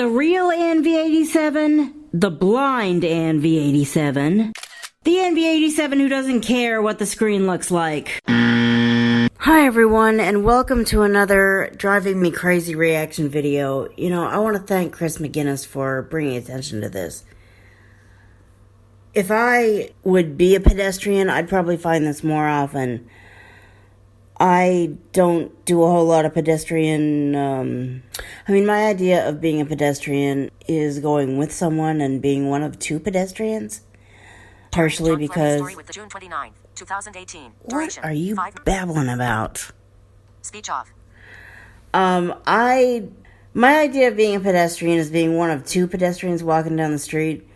The real NV87, the blind NV87, the NV87 who doesn't care what the screen looks like. Hi everyone, and welcome to another Driving Me Crazy reaction video. You know, I want to thank Chris McGinnis for bringing attention to this. If I would be a pedestrian, I'd probably find this more often. I don't do a whole lot of pedestrian, my idea of being a pedestrian is going with someone and being one of two pedestrians. Partially because... June 29th, 2018. What are you babbling about? Speech off. My idea of being a pedestrian is being one of two pedestrians walking down the street.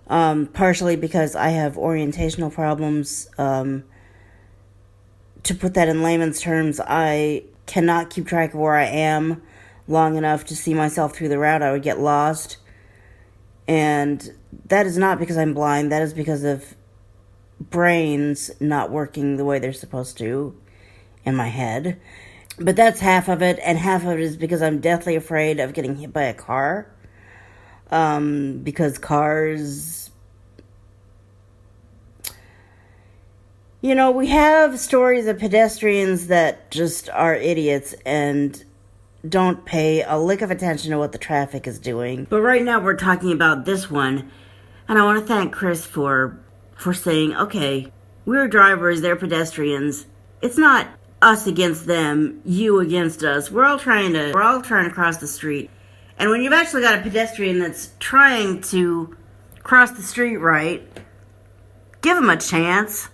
Partially because I have orientational problems. To put that in layman's terms, I cannot keep track of where I am long enough to see myself through the route. I would get lost. And that is not because I'm blind. That is because of brains not working the way they're supposed to in my head. But that's half of it, and half of it is because I'm deathly afraid of getting hit by a car. Because cars... You know, we have stories of pedestrians that just are idiots and don't pay a lick of attention to what the traffic is doing. But right now we're talking about this one, and I want to thank Chris for saying, okay, we're drivers, they're pedestrians. It's not us against them, you against us. We're all trying to cross the street. And when you've actually got a pedestrian that's trying to cross the street right, give him a chance.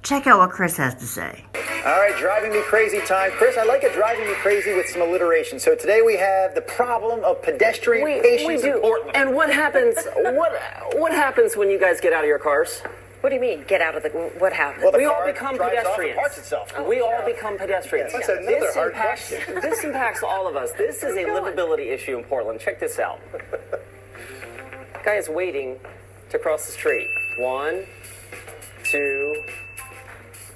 Check out what Chris has to say. All right, driving me crazy time. Chris, I like it driving me crazy with some alliteration. So today we have the problem of pedestrian patience in Portland. And what happens? What happens when you guys get out of your cars? What do you mean, get out of the... What happens? Well, We all become pedestrians. Parts itself. We all become pedestrians. That's another hard question. This impacts all of us. This is a livability issue in Portland. Check this out. Guy is waiting to cross the street. 1, 2,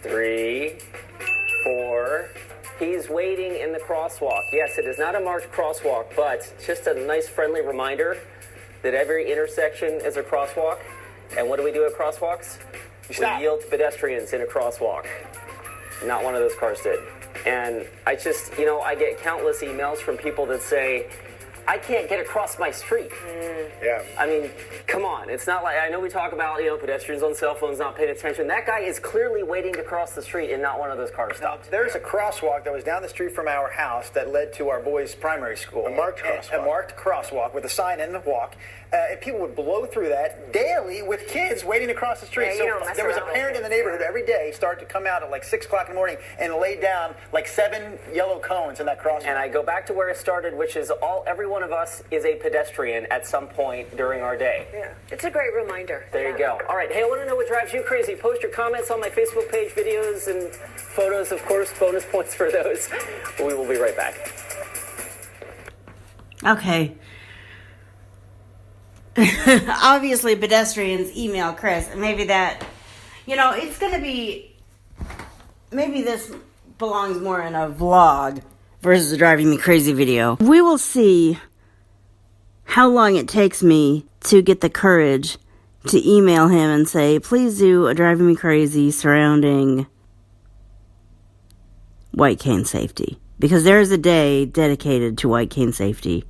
3, 4. He's waiting in the crosswalk. Yes, it is not a marked crosswalk, but just a nice friendly reminder that every intersection is a crosswalk. And what do we do at crosswalks? We yield to pedestrians in a crosswalk. Not one of those cars did. And I just, I get countless emails from people that say, I can't get across my street. Yeah. I mean, come on. It's not like, I know we talk about, pedestrians on cell phones not paying attention. That guy is clearly waiting to cross the street and not one of those cars stopped. There's a crosswalk that was down the street from our house that led to our boys' primary school. A marked crosswalk. A marked crosswalk with a sign in the walk. And people would blow through that daily with kids waiting to cross the street. Yeah, so there was a parent in the neighborhood every day started to come out at like 6 o'clock in the morning and lay down like 7 yellow cones in that crosswalk. And I go back to where it started, which is every one of us is a pedestrian at some point during our day. Yeah, it's a great reminder. There you go. All right, hey, I want to know what drives you crazy. Post your comments on my Facebook page, videos and photos, of course, bonus points for those. We will be right back. Okay. Obviously, pedestrians email Chris. Maybe that, it's going to be, maybe this belongs more in a vlog versus a driving me crazy video. We will see how long it takes me to get the courage to email him and say, please do a driving me crazy surrounding white cane safety. Because there is a day dedicated to white cane safety.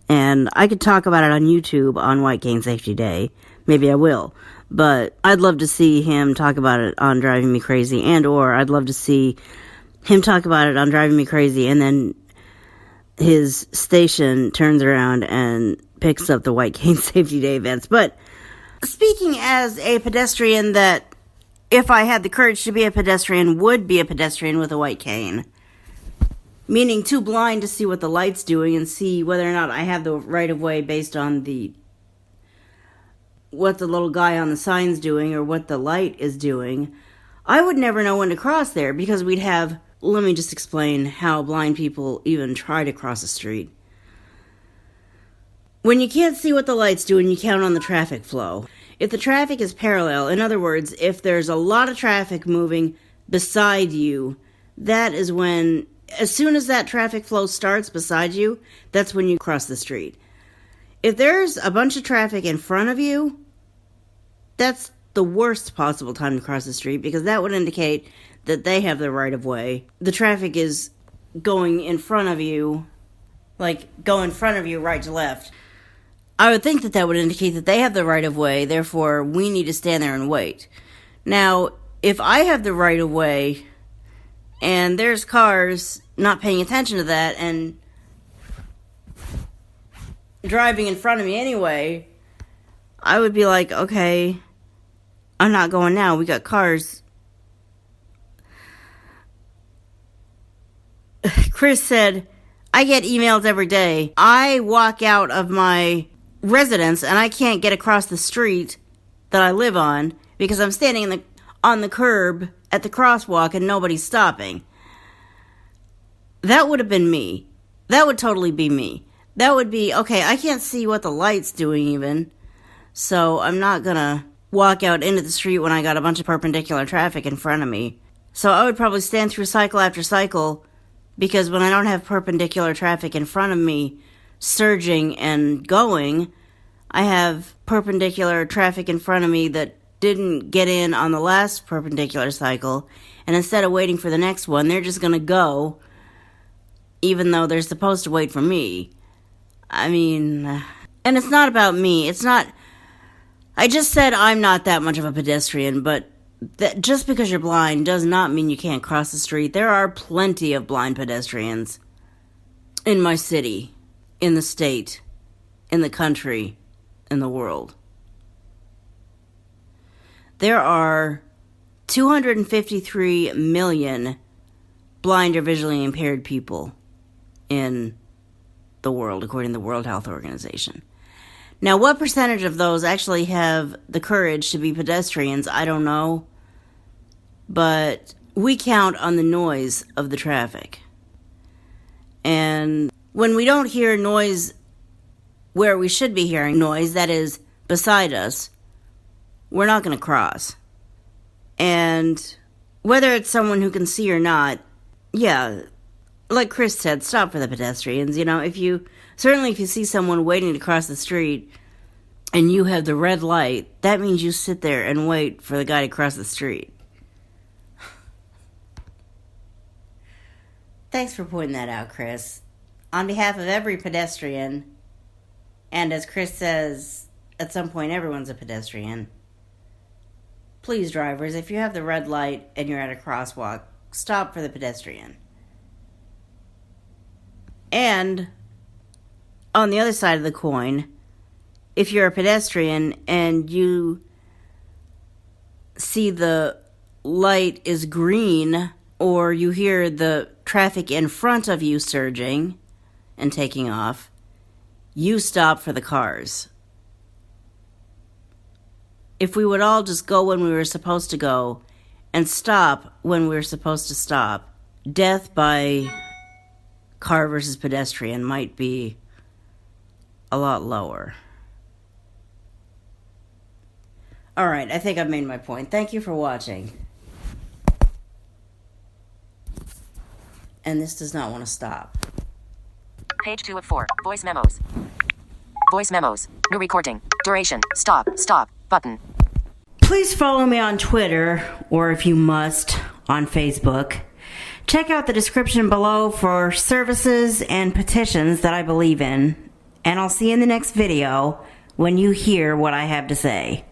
And I could talk about it on YouTube on White Cane Safety Day. Maybe I will. But I'd love to see him talk about it on Driving Me Crazy. Or I'd love to see him talk about it on Driving Me Crazy. And then his station turns around and picks up the White Cane Safety Day events. But speaking as a pedestrian that, if I had the courage to be a pedestrian, would be a pedestrian with a white cane. Meaning too blind to see what the light's doing and see whether or not I have the right of way based on what the little guy on the sign's doing or what the light is doing. I would never know when to cross there because let me just explain how blind people even try to cross a street. When you can't see what the light's doing, you count on the traffic flow. If the traffic is parallel, in other words, if there's a lot of traffic moving beside you, that is when as soon as that traffic flow starts beside you, that's when you cross the street. If there's a bunch of traffic in front of you, that's the worst possible time to cross the street, because that would indicate that they have the right of way. The traffic is going in front of you, like go in front of you right to left. I would think that would indicate that they have the right of way, therefore we need to stand there and wait. Now, if I have the right of way and there's cars not paying attention to that and driving in front of me anyway, I would be like, okay, I'm not going now. We got cars. Chris said, I get emails every day. I walk out of my residence and I can't get across the street that I live on because I'm standing on the curb at the crosswalk and nobody's stopping. That would have been me. That would totally be me. That would be, okay, I can't see what the light's doing even, so I'm not gonna walk out into the street when I got a bunch of perpendicular traffic in front of me. So I would probably stand through cycle after cycle, because when I don't have perpendicular traffic in front of me surging and going, I have perpendicular traffic in front of me that didn't get in on the last perpendicular cycle, and instead of waiting for the next one, they're just gonna go, even though they're supposed to wait for me. I mean, and it's not about me. It's not, I just said I'm not that much of a pedestrian, but that just because you're blind does not mean you can't cross the street. There are plenty of blind pedestrians in my city, in the state, in the country, in the world. There are 253 million blind or visually impaired people in the world, according to the World Health Organization. Now, what percentage of those actually have the courage to be pedestrians, I don't know. But we count on the noise of the traffic. And when we don't hear noise where we should be hearing noise, that is, beside us, we're not going to cross. And whether it's someone who can see or not, yeah, like Chris said, stop for the pedestrians. You know, if you see someone waiting to cross the street and you have the red light, that means you sit there and wait for the guy to cross the street. Thanks for pointing that out, Chris. On behalf of every pedestrian, and as Chris says, at some point everyone's a pedestrian, please, drivers, if you have the red light and you're at a crosswalk, stop for the pedestrian. And on the other side of the coin, if you're a pedestrian and you see the light is green, or you hear the traffic in front of you surging and taking off, you stop for the cars. If we would all just go when we were supposed to go and stop when we were supposed to stop, death by car versus pedestrian might be a lot lower. All right, I think I've made my point. Thank you for watching. And this does not want to stop. Page 2 of 4. Voice memos. Voice memos. New recording. Duration. Stop. Stop. Button. Please follow me on Twitter, or if you must, on Facebook. Check out the description below for services and petitions that I believe in. And I'll see you in the next video when you hear what I have to say.